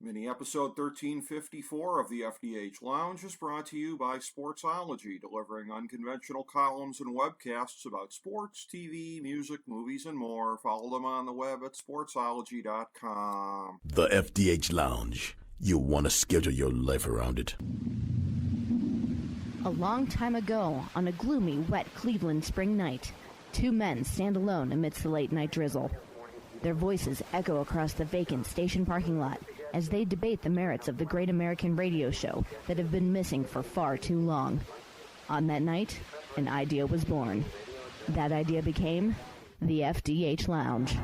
Mini episode 1354 of the FDH Lounge is brought to you by Sportsology, delivering unconventional columns and webcasts about sports, TV, music, movies, and more. Follow them on the web at sportsology.com. The FDH Lounge. You'll want to schedule your life around it. A long time ago, on a gloomy, wet Cleveland spring night, two men stand alone amidst the late-night drizzle. Their voices echo across the vacant station parking lot as they debate the merits of the great American radio show that have been missing for far too long. On that night, an idea was born. That idea became the FDH Lounge.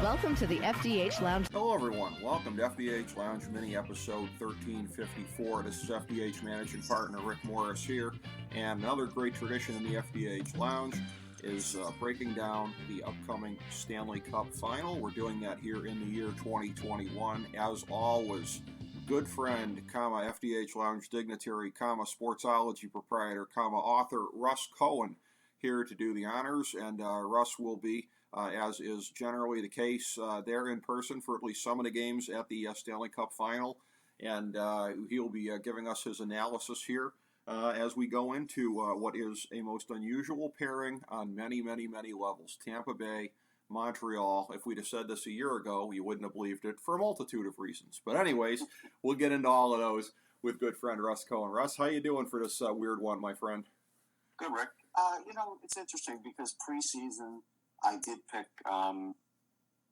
Welcome to the FDH Lounge. Hello, everyone. Welcome to FDH Lounge mini episode 1354. This is FDH managing partner Rick Morris here, and another great tradition in the FDH Lounge is breaking down the upcoming Stanley Cup Final. We're doing that here in the year 2021. As always, good friend, FDH Lounge Dignitary, Sportsology proprietor, author Russ Cohen here to do the honors, and Russ will be, as is generally the case, there in person for at least some of the games at the Stanley Cup Final, and he'll be giving us his analysis here as we go into what is a most unusual pairing on many, many, many levels. Tampa Bay, Montreal. If we'd have said this a year ago, you wouldn't have believed it for a multitude of reasons. But anyways, we'll get into all of those with good friend Russ Cohen. Russ, how you doing for this weird one, my friend? Good, Rick. It's interesting because preseason I did pick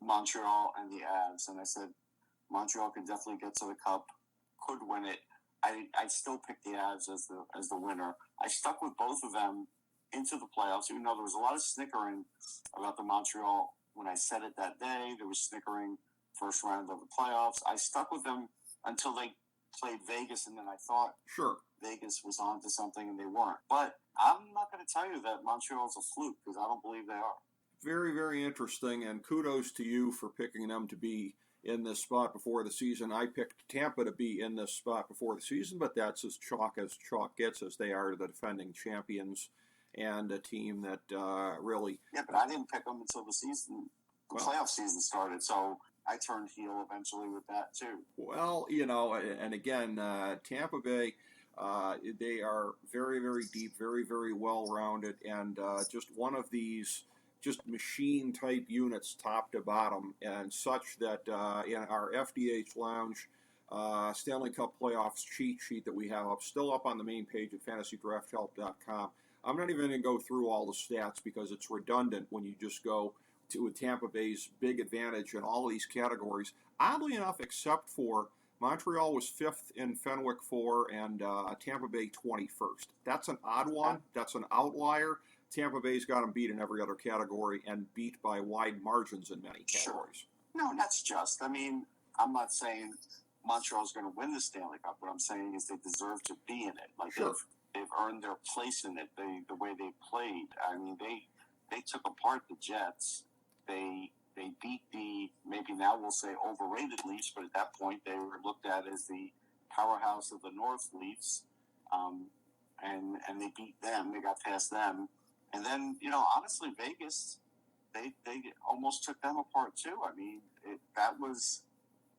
Montreal and the Avs, and I said Montreal could definitely get to the Cup, could win it. I still picked the Avs as the winner. I stuck with both of them into the playoffs, even though there was a lot of snickering about the Montreal when I said it that day. There was snickering first round of the playoffs. I stuck with them until they played Vegas, and then I thought Vegas was on to something, and they weren't. But I'm not going to tell you that Montreal's a fluke, because I don't believe they are. Very, very interesting, and kudos to you for picking them to be in this spot before the season. I picked Tampa to be in this spot before the season, but that's as chalk gets, as they are the defending champions and a team that really... Yeah, but I didn't pick them until the playoff season started, so I turned heel eventually with that too. Well, and again, Tampa Bay, they are very, very deep, very, very well-rounded, and just one of these just machine-type units top to bottom, and such that in our FDH Lounge Stanley Cup Playoffs cheat sheet that we have still up on the main page at fantasydrafthelp.com, I'm not even going to go through all the stats because it's redundant when you just go to Tampa Bay's big advantage in all of these categories. Oddly enough, except for Montreal was 5th in Fenwick 4 and Tampa Bay 21st. That's an odd one. That's an outlier. Tampa Bay's got them beat in every other category and beat by wide margins in many categories. Sure. No, that's just. I mean, I'm not saying Montreal's going to win the Stanley Cup. What I'm saying is they deserve to be in it. Like they've earned their place in it. The way they played. I mean, they took apart the Jets. They beat the, maybe now we'll say overrated Leafs, but at that point they were looked at as the powerhouse of the North Leafs, and they beat them. They got past them. And then, honestly, Vegas, they almost took them apart too. I mean, that was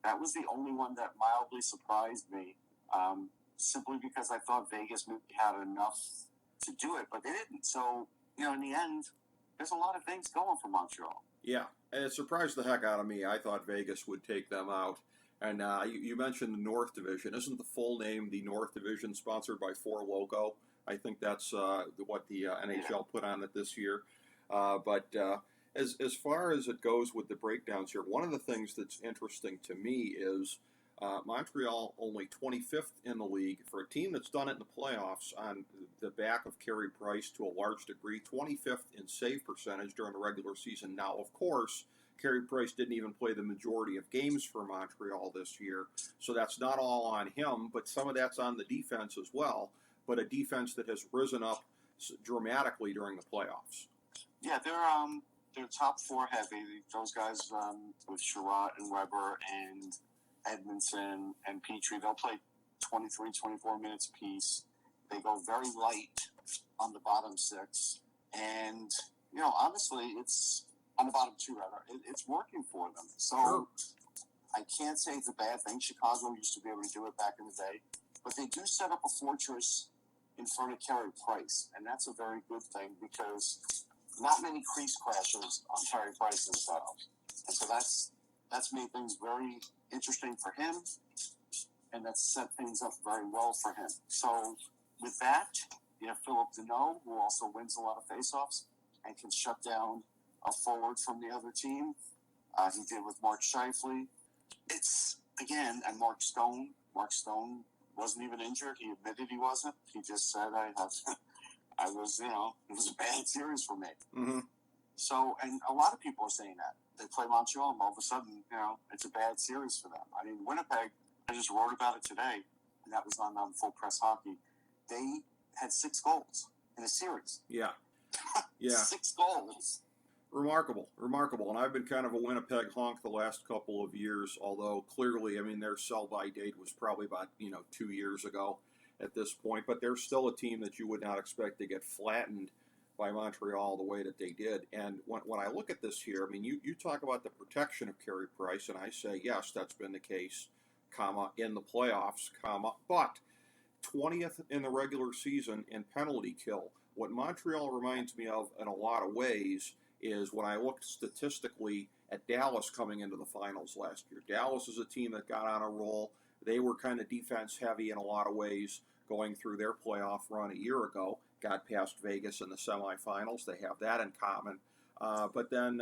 the only one that mildly surprised me, simply because I thought Vegas maybe had enough to do it, but they didn't. So, in the end, there's a lot of things going for Montreal. Yeah, and it surprised the heck out of me. I thought Vegas would take them out. And you mentioned the North Division. Isn't the full name the North Division, sponsored by Four Loko? I think that's what the NHL put on it this year. But as far as it goes with the breakdowns here, one of the things that's interesting to me is Montreal only 25th in the league for a team that's done it in the playoffs on the back of Carey Price to a large degree, 25th in save percentage during the regular season. Now, of course, Carey Price didn't even play the majority of games for Montreal this year, so that's not all on him, but some of that's on the defense as well. But a defense that has risen up dramatically during the playoffs. Yeah, they're top four heavy. Those guys with Sherratt and Weber and Edmondson and Petrie, they'll play 23, 24 minutes apiece. They go very light on the bottom six. And, honestly, it's on the bottom two, rather. It's working for them. So Sure. I can't say it's a bad thing. Chicago used to be able to do it back in the day. But they do set up a fortress in front of Carey Price, and that's a very good thing because not many crease crashers on Carey Price themselves. And so that's made things very interesting for him, and that's set things up very well for him. So with that, you have Philip Deneau, who also wins a lot of faceoffs and can shut down a forward from the other team. He did with Mark Scheifele. It's, again, and Mark Stone. Mark Stone wasn't even injured. He admitted he wasn't. He just said, it was a bad series for me. Mm-hmm. So, and a lot of people are saying that. They play Montreal, and all of a sudden, it's a bad series for them. I mean, Winnipeg, I just wrote about it today, and that was on Full Press Hockey. They had 6 goals in a series. Yeah. Yeah. 6 goals. Remarkable. And I've been kind of a Winnipeg honk the last couple of years, although clearly, I mean, their sell-by date was probably about, 2 years ago at this point, but they're still a team that you would not expect to get flattened by Montreal the way that they did. And when I look at this here, I mean, you talk about the protection of Carey Price, and I say, yes, that's been the case, in the playoffs, but 20th in the regular season in penalty kill. What Montreal reminds me of in a lot of ways is when I looked statistically at Dallas coming into the finals last year. Dallas is a team that got on a roll. They were kind of defense heavy in a lot of ways going through their playoff run a year ago. Got past Vegas in the semifinals. They have that in common. But then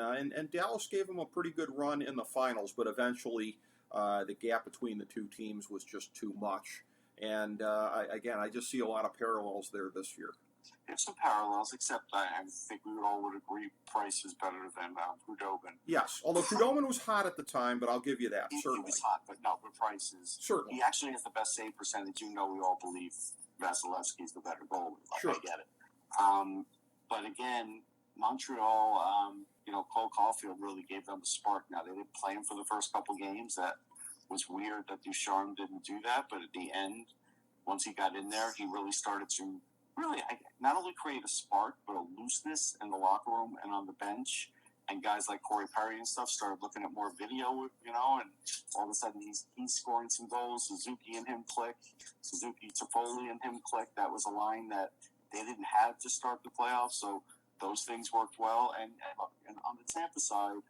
Dallas gave them a pretty good run in the finals, but eventually the gap between the two teams was just too much. And I just see a lot of parallels there this year. There's some parallels, except I think we all would agree Price is better than Khudobin. Yes, although Khudobin was hot at the time, but I'll give you that, certainly. He was hot, but Price is... Certainly. He actually has the best save percentage. We all believe Vasilevsky's the better goalie. Sure. I get it. But again, Montreal, Cole Caulfield really gave them a spark. Now, they didn't play him for the first couple games. That was weird that Ducharme didn't do that, but at the end, once he got in there, he really started to not only create a spark, but a looseness in the locker room and on the bench. And guys like Corey Perry and stuff started looking at more video, and all of a sudden he's scoring some goals. Suzuki and him click. Suzuki, Toffoli and him click. That was a line that they didn't have to start the playoffs, so those things worked well. And on the Tampa side,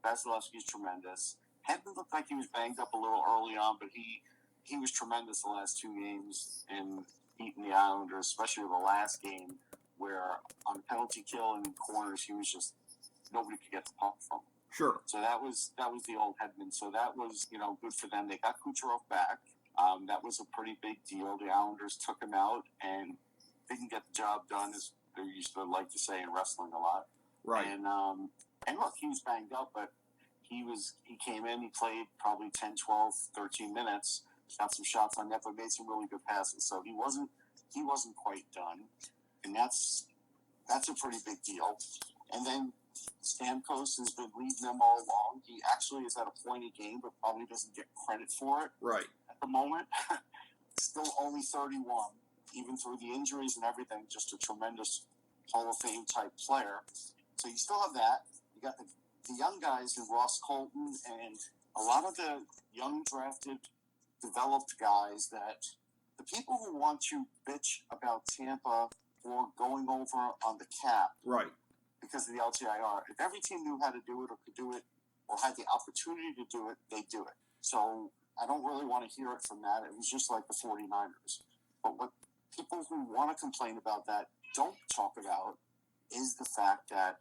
Vasilevsky's tremendous. Hedman looked like he was banged up a little early on, but he was tremendous the last 2 games in beating the Islanders, especially the last game where on penalty kill and in corners, he was just nobody could get the puck from. Sure. So that was the old Hedman. So that was good for them. They got Kucherov back. That was a pretty big deal. The Islanders took him out and didn't get the job done, as they used to like to say in wrestling a lot. Right. And look, he was banged up, but he came in, he played probably 10, 12, 13 minutes, got some shots on net, but made some really good passes. So he wasn't quite done. And that's a pretty big deal. And then Stamkos has been leading them all along. He actually is at a point a game, but probably doesn't get credit for it. Right. At the moment. Still only 31, even through the injuries and everything, just a tremendous Hall of Fame type player. So you still have that. You got the young guys in Russ Cohen and a lot of the young drafted, developed guys that the people who want to bitch about Tampa or going over on the cap. Right. Because of the LTIR. If every team knew how to do it or could do it or had the opportunity to do it, they do it. So I don't really want to hear it from that. It was just like the 49ers. But what people who want to complain about that don't talk about is the fact that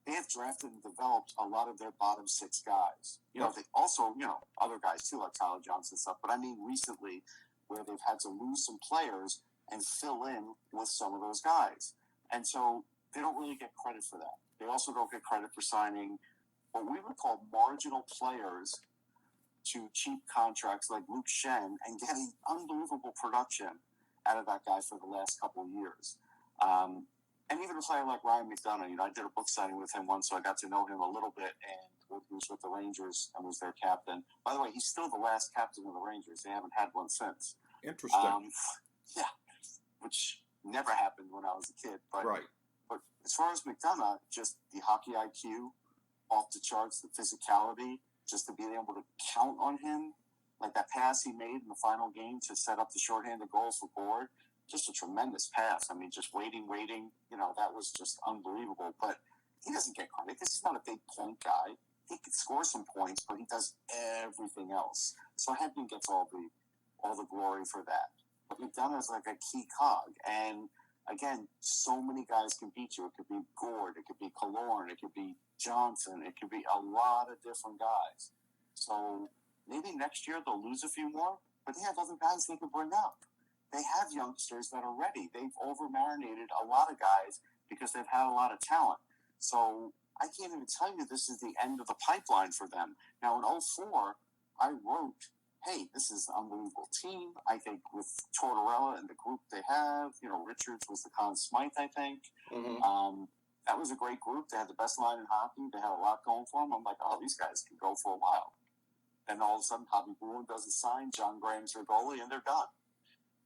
they have drafted and developed a lot of their bottom 6 guys. They also, other guys too, like Tyler Johnson and stuff. But I mean recently where they've had to lose some players and fill in with some of those guys. And so they don't really get credit for that. They also don't get credit for signing what we would call marginal players to cheap contracts like Luke Shen and getting unbelievable production out of that guy for the last couple of years. And even a player like Ryan McDonough, I did a book signing with him once, so I got to know him a little bit, and he was with the Rangers and was their captain. By the way, he's still the last captain of the Rangers. They haven't had one since. Interesting. Yeah, which never happened when I was a kid. But, right. But as far as McDonough, just the hockey IQ, off the charts, the physicality, just to be able to count on him. Like that pass he made in the final game to set up the shorthanded goals for Board, just a tremendous pass. I mean, just waiting, that was just unbelievable. But he doesn't get credit because he's not a big point guy. He could score some points, but he does everything else. So Hedman gets all the glory for that. But McDonough's like a key cog. And again, so many guys can beat you. It could be Gord, it could be Killorn, it could be Johnson, it could be a lot of different guys. So maybe next year they'll lose a few more, but they have other guys they can bring up. They have youngsters that are ready. They've over-marinated a lot of guys because they've had a lot of talent. So I can't even tell you this is the end of the pipeline for them. Now, in 2004, I wrote, hey, this is an unbelievable team. I think with Tortorella and the group they have, Richards was the Conn Smythe, I think. Mm-hmm. That was a great group. They had the best line in hockey. They had a lot going for them. I'm like, oh, these guys can go for a while. And all of a sudden, Bobby Bruin doesn't sign. John Graham's their goalie, and they're done.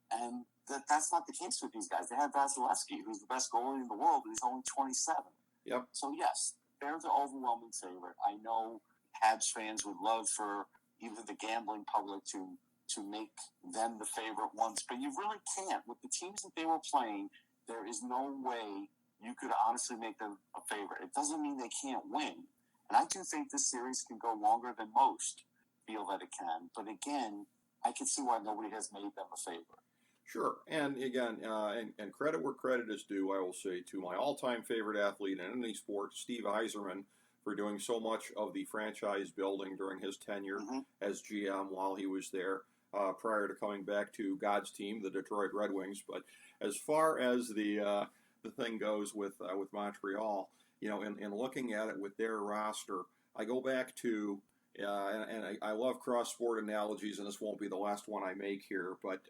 And that's not the case with these guys. They have Vasilevsky, who's the best goalie in the world, and he's only 27. Yep. So, yes, they're the overwhelming favorite. I know Habs fans would love for even the gambling public to make them the favorite ones, but you really can't. With the teams that they were playing, there is no way you could honestly make them a favorite. It doesn't mean they can't win. And I do think this series can go longer than most feel that it can. But again, I can see why nobody has made them a favorite. Sure. And again, and credit where credit is due, I will say, to my all-time favorite athlete in any sport, Steve Yzerman, for doing so much of the franchise building during his tenure as GM while he was there, prior to coming back to God's team, the Detroit Red Wings. But as far as the thing goes with Montreal, in looking at it with their roster, I go back to, and I love cross-sport analogies, and this won't be the last one I make here, but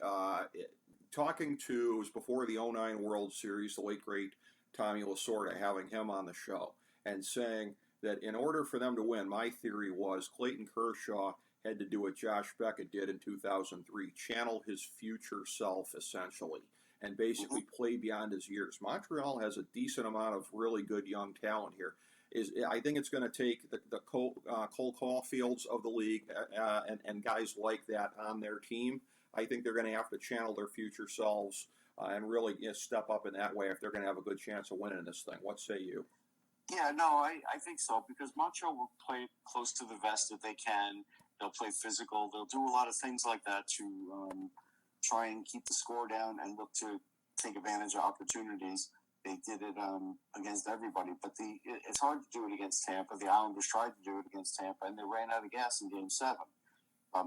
talking to, it was before the 2009 World Series, the late, great Tommy Lasorda, having him on the show, and saying that in order for them to win, my theory was Clayton Kershaw had to do what Josh Beckett did in 2003, channel his future self, essentially, and basically play beyond his years. Montreal has a decent amount of really good young talent here. I think it's going to take the Cole Caulfields of the league and guys like that on their team. I think they're going to have to channel their future selves and really step up in that way if they're going to have a good chance of winning this thing. What say you? Yeah, no, I think so, because Montreal will play close to the vest if they can. They'll play physical. They'll do a lot of things like that to try and keep the score down and look to take advantage of opportunities. They did it against everybody, but it's hard to do it against Tampa. The Islanders tried to do it against Tampa, and they ran out of gas in Game 7.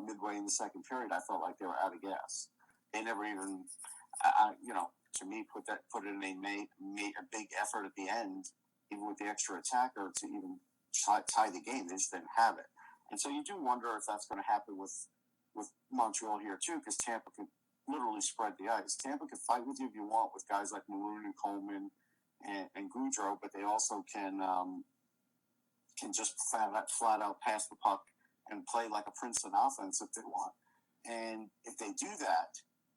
Midway in the second period, I felt like they were out of gas. They never even, to me, put it in a big effort at the end, even with the extra attacker, to even tie the game. They just didn't have it. And so you do wonder if that's going to happen with Montreal here, too, because Tampa could literally spread the ice. Tampa could fight with you if you want with guys like Maroon and Coleman and Goudreau, but they also can just flat out pass the puck and play like a Princeton offense if they want. And if they do that,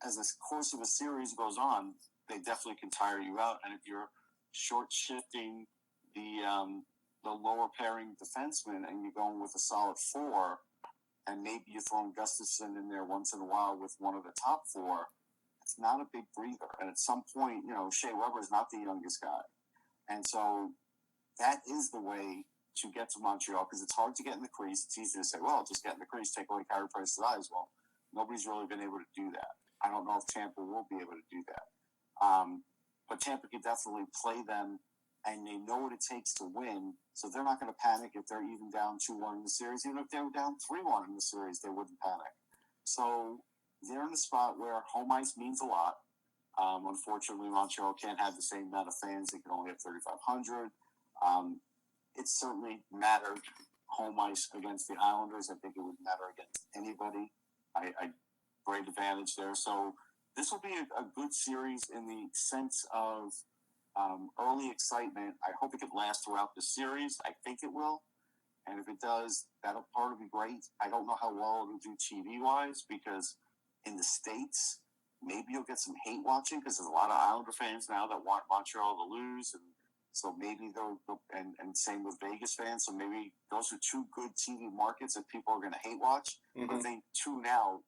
as the course of a series goes on, they definitely can tire you out. And if you're short-shifting the lower pairing defenseman and you're going with a solid 4, and maybe you're throwing Gustafsson in there once in a while with one of the top 4, it's not a big breather. And at some point, Shea Weber is not the youngest guy. And so that is the way to get to Montreal, because it's hard to get in the crease. It's easy to say, well, just get in the crease, take away Carey Price's eyes. Well, nobody's really been able to do that. I don't know if Tampa will be able to do that. But Tampa can definitely play them, and they know what it takes to win, so they're not going to panic if they're even down 2-1 in the series. Even if they were down 3-1 in the series, they wouldn't panic. So they're in a spot where home ice means a lot. Unfortunately, Montreal can't have the same amount of fans. They can only have 3,500. It certainly mattered home ice against the Islanders. I think it would matter against anybody. I great advantage there. So this will be a good series in the sense of early excitement. I hope it could last throughout the series. I think it will. And if it does, that'll part be great. I don't know how well it'll do TV-wise, because in the States, maybe you'll get some hate watching, because there's a lot of Islander fans now that want Montreal to lose, and So maybe and same with Vegas fans. So maybe those are two good TV markets that people are going to hate watch. Mm-hmm. But if they tune out,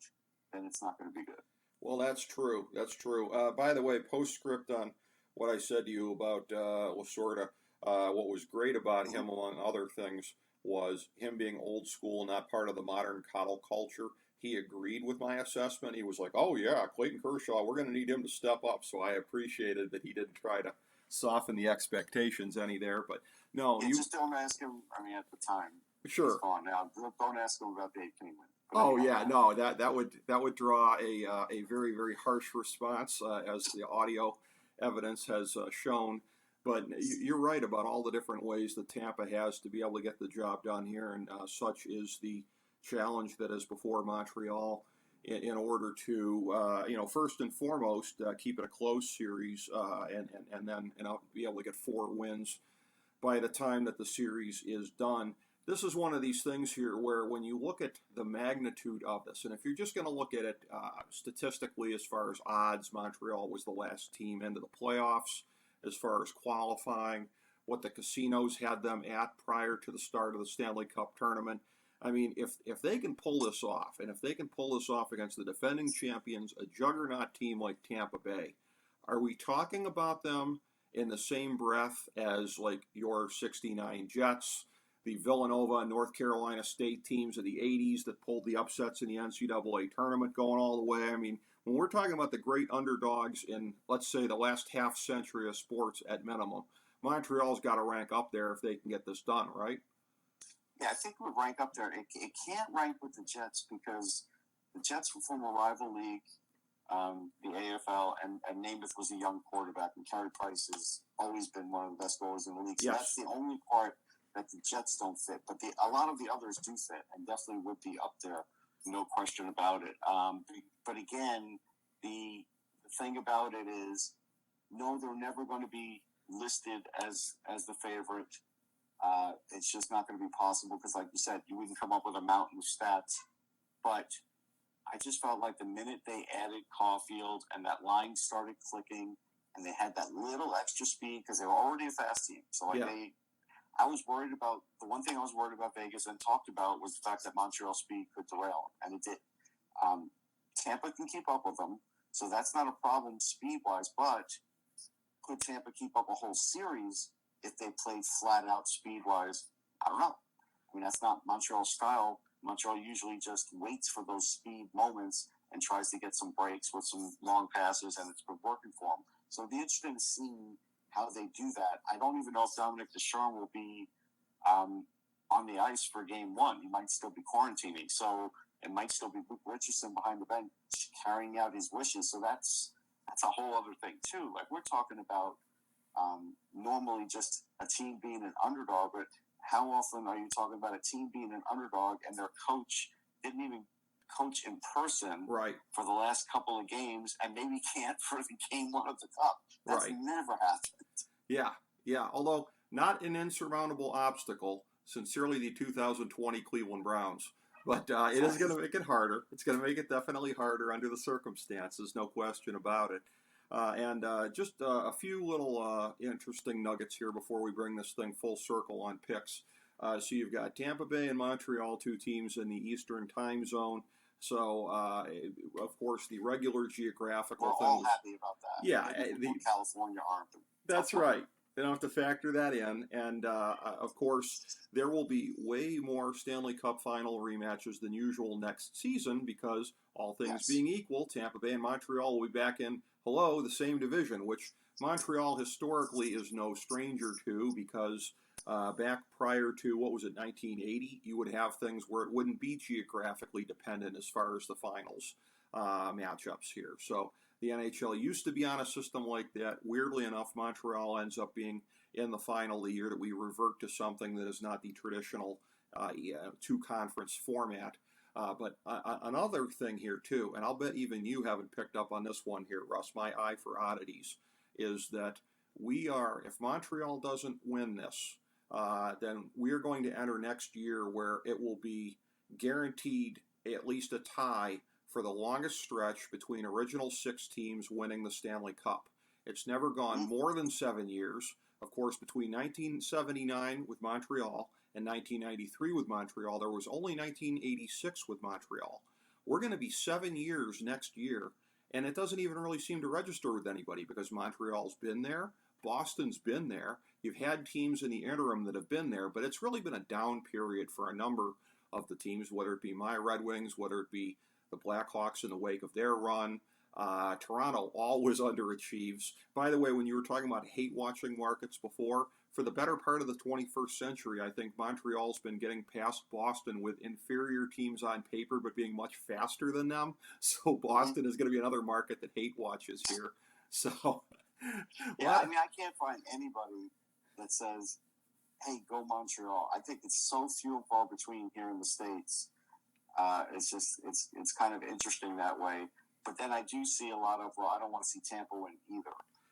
then it's not going to be good. Well, that's true. That's true. By the way, postscript on what I said to you about Lasorda, what was great about him, among other things, was him being old school, not part of the modern coddle culture. He agreed with my assessment. He was like, oh, yeah, Clayton Kershaw, we're going to need him to step up. So I appreciated that he didn't try to soften the expectations any there. But no, you just don't ask him. I mean, at the time, sure. He's gone now. Don't ask him about Dave Kingman. Oh yeah, no, that would draw a very, very harsh response, as the audio evidence has shown. But you're right about all the different ways that Tampa has to be able to get the job done here, and such is the challenge that is before Montreal in order to, first and foremost, keep it a close series, and then be able to get 4 wins by the time that the series is done. This is one of these things here where when you look at the magnitude of this, and if you're just going to look at it statistically as far as odds, Montreal was the last team into the playoffs as far as qualifying, what the casinos had them at prior to the start of the Stanley Cup tournament. I mean, if they can pull this off, and if they can pull this off against the defending champions, a juggernaut team like Tampa Bay, are we talking about them in the same breath as like your 69 Jets, the Villanova and North Carolina State teams of the 80s that pulled the upsets in the NCAA tournament going all the way? I mean, when we're talking about the great underdogs in, let's say, the last half century of sports at minimum, Montreal's got to rank up there if they can get this done, right? Yeah, I think it would rank up there. It can't rank with the Jets because the Jets were from a rival league, the AFL, and Namath was a young quarterback, and Carey Price has always been one of the best goalers in the league. So that's the only part that the Jets don't fit, but a lot of the others do fit, and definitely would be up there, no question about it. But again, the thing about it is, no, they're never going to be listed as the favorite. It's just not going to be possible because, like you said, you wouldn't come up with a mountain of stats. But I just felt like the minute they added Caulfield and that line started clicking, and they had that little extra speed because they were already a fast team. So I was worried about, the one thing I was worried about Vegas and talked about was the fact that Montreal speed could derail, and it did. Tampa can keep up with them, so that's not a problem speed-wise, but could Tampa keep up a whole series if they played flat-out speed-wise? I don't know. I mean, that's not Montreal's style. Montreal usually just waits for those speed moments and tries to get some breaks with some long passes, and it's been working for them. So it'll be interesting to see how they do that. I don't even know if Dominic Ducharme will be on the ice for game 1. He might still be quarantining. So it might still be Luke Richardson behind the bench carrying out his wishes. So that's a whole other thing, too. Like, we're talking about normally just a team being an underdog, but how often are you talking about a team being an underdog and their coach didn't even coach in person for the last couple of games and maybe can't for the game 1 of the Cup? That's never happened. Yeah. Although not an insurmountable obstacle. Sincerely, the 2020 Cleveland Browns. But it is going to make it harder. It's going to make it definitely harder under the circumstances, no question about it. And just a few little interesting nuggets here before we bring this thing full circle on picks. So you've got Tampa Bay and Montreal, 2 teams in the Eastern time zone. So, of course, the regular geographical things. We're all happy about that. Yeah. California aren't. That's right. They don't have to factor that in. And, of course, there will be way more Stanley Cup Final rematches than usual next season because, all things being equal, Tampa Bay and Montreal will be back in, the same division, which Montreal historically is no stranger to because back prior to, 1980, you would have things where it wouldn't be geographically dependent as far as the finals matchups here. So the NHL used to be on a system like that. Weirdly enough, Montreal ends up being in the final the year that we revert to something that is not the traditional 2-conference format. But another thing here, too, and I'll bet even you haven't picked up on this one here, Russ, my eye for oddities, is that if Montreal doesn't win this, then we're going to enter next year where it will be guaranteed at least a tie for the longest stretch between original 6 teams winning the Stanley Cup. It's never gone more than 7 years. Of course, between 1979 with Montreal and 1993 with Montreal, there was only 1986 with Montreal. We're going to be 7 years next year, and it doesn't even really seem to register with anybody because Montreal's been there, Boston's been there. You've had teams in the interim that have been there, but it's really been a down period for a number of the teams, whether it be my Red Wings, whether it be the Blackhawks in the wake of their run. Toronto always underachieves. By the way, when you were talking about hate-watching markets before, for the better part of the 21st century, I think Montreal's been getting past Boston with inferior teams on paper, but being much faster than them. So Boston is going to be another market that hate watches here. So, yeah, I mean, I can't find anybody that says, "Hey, go Montreal." I think it's so few and far between here in the States. It's kind of interesting that way. But then I do see a lot of, well, I don't want to see Tampa win either.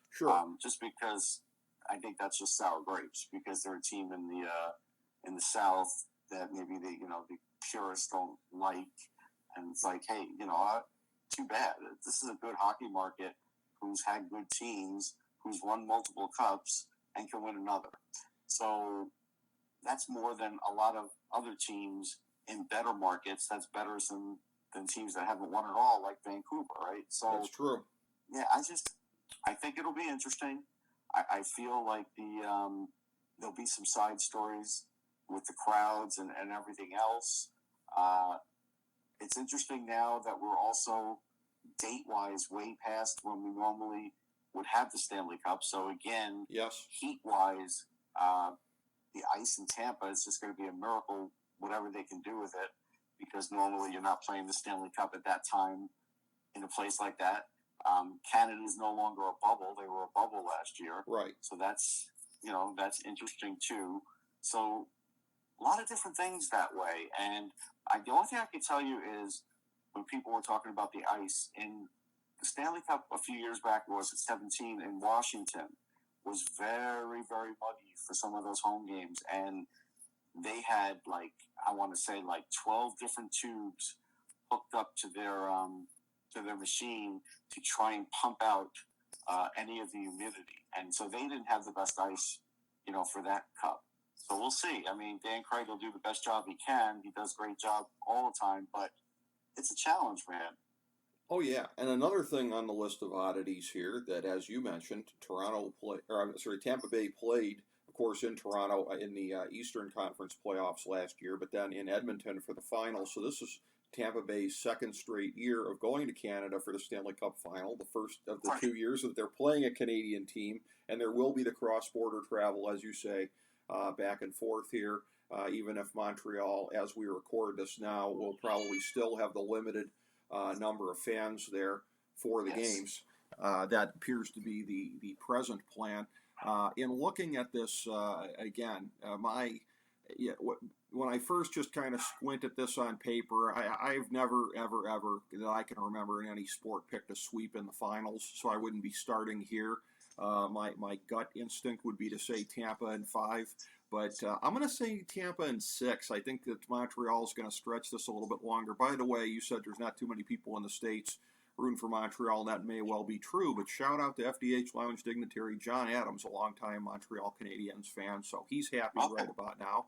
Sure. Just because I think that's just sour grapes, because they're a team in the South that maybe the purists don't like, and it's like, hey, too bad. This is a good hockey market who's had good teams, who's won multiple cups, and can win another. So that's more than a lot of other teams in better markets. That's better than teams that haven't won at all, like Vancouver, right? So that's true. Yeah, I think it'll be interesting. I feel like there'll be some side stories with the crowds and everything else. It's interesting now that we're also date-wise way past when we normally would have the Stanley Cup. So again, yes, heat-wise, the ice in Tampa is just going to be a miracle, whatever they can do with it, because normally you're not playing the Stanley Cup at that time in a place like that. Canada is no longer a bubble. They were a bubble last year. Right. So that's interesting too. So a lot of different things that way. And the only thing I can tell you is when people were talking about the ice in the Stanley Cup a few years back, was at 17 in Washington, was very, very muddy for some of those home games. And they had 12 different tubes hooked up to their machine to try and pump out any of the humidity. And so they didn't have the best ice, for that cup. So we'll see. I mean, Dan Craig will do the best job he can. He does a great job all the time, but it's a challenge, man. Oh, yeah. And another thing on the list of oddities here that, as you mentioned, Tampa Bay played, of course, in Toronto in the Eastern Conference playoffs last year, but then in Edmonton for the final. So this is Tampa Bay's second straight year of going to Canada for the Stanley Cup Final, the first of the 2 years that they're playing a Canadian team, and there will be the cross-border travel, as you say, back and forth here, even if Montreal, as we record this now, will probably still have the limited number of fans there for the games. That appears to be the present plan. In looking at this again, when I first just kind of squint at this on paper, I've never, ever, ever, that I can remember in any sport, picked a sweep in the finals, so I wouldn't be starting here. My gut instinct would be to say Tampa in 5, but I'm going to say Tampa in 6. I think that Montreal is going to stretch this a little bit longer. By the way, you said there's not too many people in the States rooting for Montreal, and that may well be true, but shout out to FDH Lounge Dignitary John Adams, a longtime Montreal Canadiens fan, so he's happy right about now.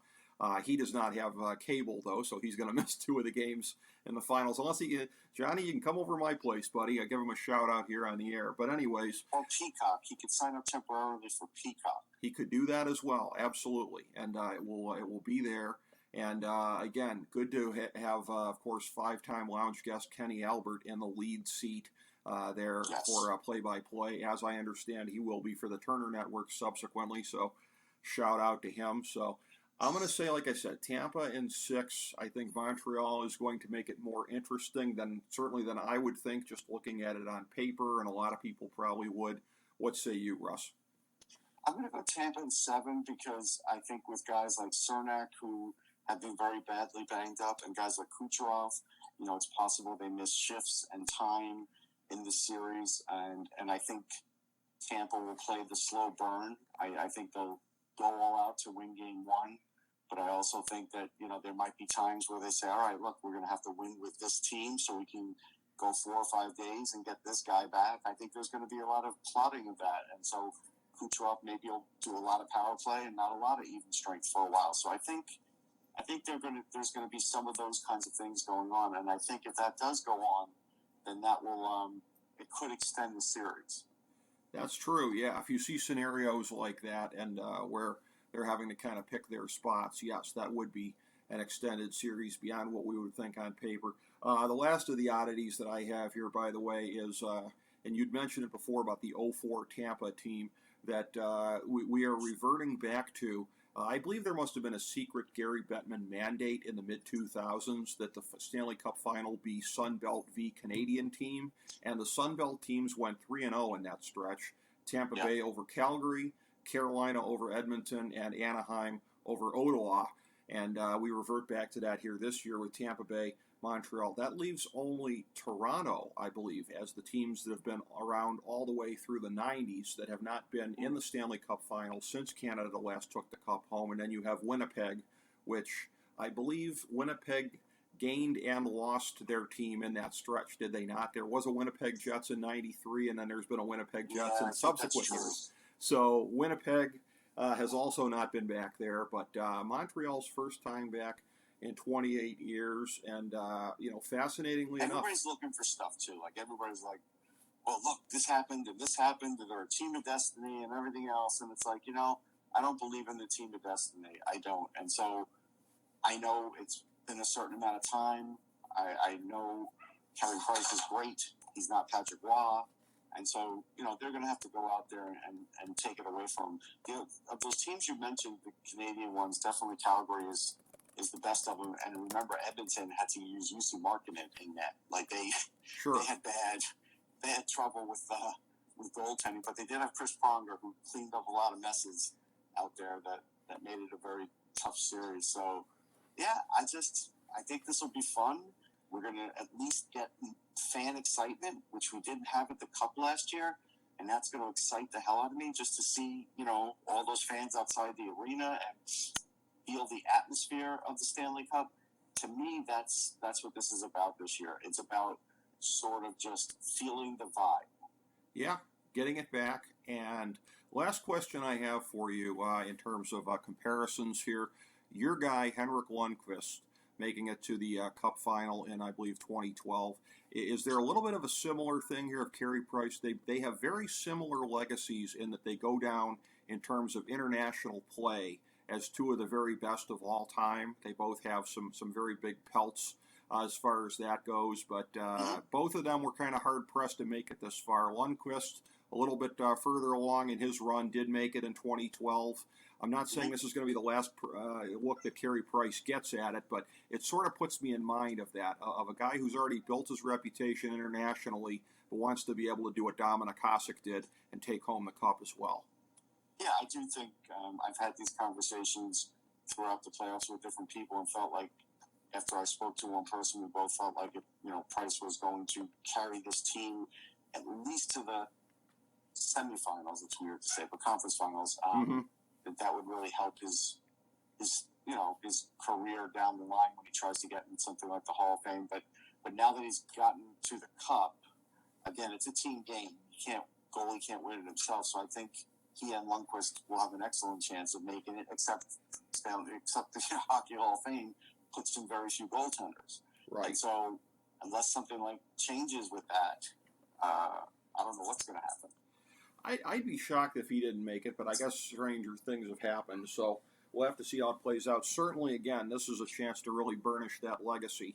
He does not have cable, though, so he's going to miss 2 of the games in the finals. Unless Johnny, you can come over to my place, buddy. I give him a shout out here on the air. But anyways. Or Peacock. He could sign up temporarily for Peacock. He could do that as well, absolutely. And it will be there. And again, good to have, of course, 5-time lounge guest Kenny Albert in the lead seat there for play-by-play. As I understand, he will be for the Turner Network subsequently. So shout out to him. So I'm going to say, like I said, Tampa in 6. I think Montreal is going to make it more interesting than I would think, just looking at it on paper, and a lot of people probably would. What say you, Russ? I'm going to go Tampa in 7 because I think with guys like Cernak, who have been very badly banged up, and guys like Kucherov, it's possible they miss shifts and time in the series, and I think Tampa will play the slow burn. I think they'll go all out to win game 1. But I also think that, there might be times where they say, all right, look, we're going to have to win with this team so we can go 4 or 5 days and get this guy back. I think there's going to be a lot of plotting of that. And so Kucherov maybe will do a lot of power play and not a lot of even strength for a while. So I think there's going to be some of those kinds of things going on, and I think if that does go on, then that will it could extend the series. That's true, yeah. If you see scenarios like that and where they're having to kind of pick their spots, yes, that would be an extended series beyond what we would think on paper. The last of the oddities that I have here, by the way, is, and you'd mentioned it before about the 04 Tampa team, that we are reverting back to. I believe there must have been a secret Gary Bettman mandate in the mid-2000s that the Stanley Cup Final be Sunbelt v. Canadian team, and the Sunbelt teams went 3-0 in that stretch. Tampa Bay over Calgary, Carolina over Edmonton, and Anaheim over Ottawa. And we revert back to that here this year with Tampa Bay, Montreal. That leaves only Toronto, I believe, as the teams that have been around all the way through the 90s that have not been in the Stanley Cup Final since Canada last took the Cup home. And then you have Winnipeg, which I believe Winnipeg gained and lost their team in that stretch, did they not? There was a Winnipeg Jets in 93, and then there's been a Winnipeg Jets in subsequent years. So Winnipeg has also not been back there, but Montreal's first time back in 28 years, and fascinatingly enough, everybody's looking for stuff too. Like everybody's like, "Well, look, this happened and this happened, and they're a team of destiny and everything else." And it's like, I don't believe in the team of destiny. I don't, and so I know it's been a certain amount of time. I know Carey Price is great. He's not Patrick Roy. And so, they're going to have to go out there and take it away from them. Of those teams you mentioned, the Canadian ones, definitely Calgary is the best of them. And remember, Edmonton had to use UC Markkinen in net. Like they had bad trouble with goaltending, but they did have Chris Pronger, who cleaned up a lot of messes out there that made it a very tough series. So, yeah, I think this will be fun. We're going to at least get fan excitement, which we didn't have at the Cup last year, and that's going to excite the hell out of me just to see, all those fans outside the arena and feel the atmosphere of the Stanley Cup. To me, that's what this is about this year. It's about sort of just feeling the vibe. Yeah, getting it back. And last question I have for you in terms of comparisons here. Your guy, Henrik Lundqvist, making it to the Cup Final in, I believe, 2012. Is there a little bit of a similar thing here of Carey Price? They have very similar legacies in that they go down in terms of international play as two of the very best of all time. They both have some very big pelts as far as that goes, but both of them were kind of hard-pressed to make it this far. Lundqvist, a little bit further along in his run, did make it in 2012. I'm not saying this is going to be the last look that Carey Price gets at it, but it sort of puts me in mind of that, of a guy who's already built his reputation internationally, but wants to be able to do what Dominik Hasek did and take home the Cup as well. Yeah, I do think I've had these conversations throughout the playoffs with different people and felt like after I spoke to one person, we both felt like Price was going to carry this team at least to the semifinals. It's weird to say, but conference finals. That would really help his career down the line when he tries to get in something like the Hall of Fame. But now that he's gotten to the Cup, again, it's a team game. Goalie can't win it himself. So I think he and Lundqvist will have an excellent chance of making it. Except the Hockey Hall of Fame puts in very few goaltenders. Right. And so unless something like changes with that, I don't know what's going to happen. I'd be shocked if he didn't make it, but I guess stranger things have happened, so we'll have to see how it plays out. Certainly, again, this is a chance to really burnish that legacy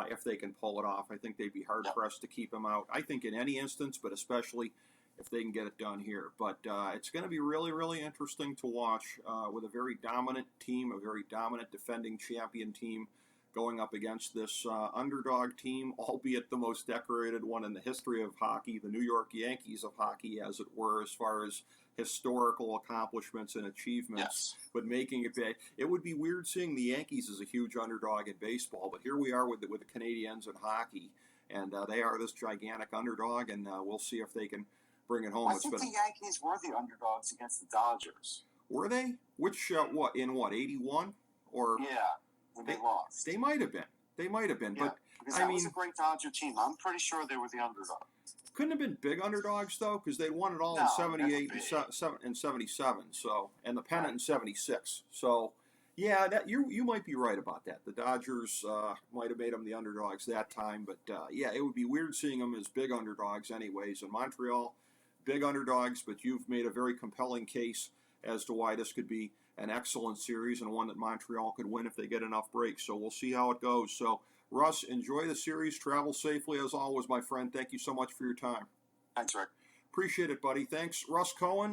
if they can pull it off. I think they'd be hard-pressed to keep him out. I think in any instance, but especially if they can get it done here. But it's going to be really, really interesting to watch with a very dominant team, a very dominant defending champion team, going up against this underdog team, albeit the most decorated one in the history of hockey, the New York Yankees of hockey, as it were, as far as historical accomplishments and achievements, but making it big. It would be weird seeing the Yankees as a huge underdog in baseball, but here we are with the Canadiens in hockey, and they are this gigantic underdog, and we'll see if they can bring it home. I think the Yankees were the underdogs against the Dodgers. Were they? Which, in 81? Or yeah. When they lost. They might have been. Yeah, but because that was a great Dodger team. I'm pretty sure they were the underdog. couldn't have been big underdogs though, because they won it all in '78 and '77. So, and the pennant in '76. So, yeah, that you might be right about that. The Dodgers might have made them the underdogs that time, but yeah, it would be weird seeing them as big underdogs, anyways. In Montreal, big underdogs, but you've made a very compelling case as to why this could be an excellent series and one that Montreal could win if they get enough breaks. So we'll see how it goes. So, Russ, enjoy the series. Travel safely as always, my friend. Thank you so much for your time. Thanks, Rick. Appreciate it, buddy. Thanks. Russ Cohen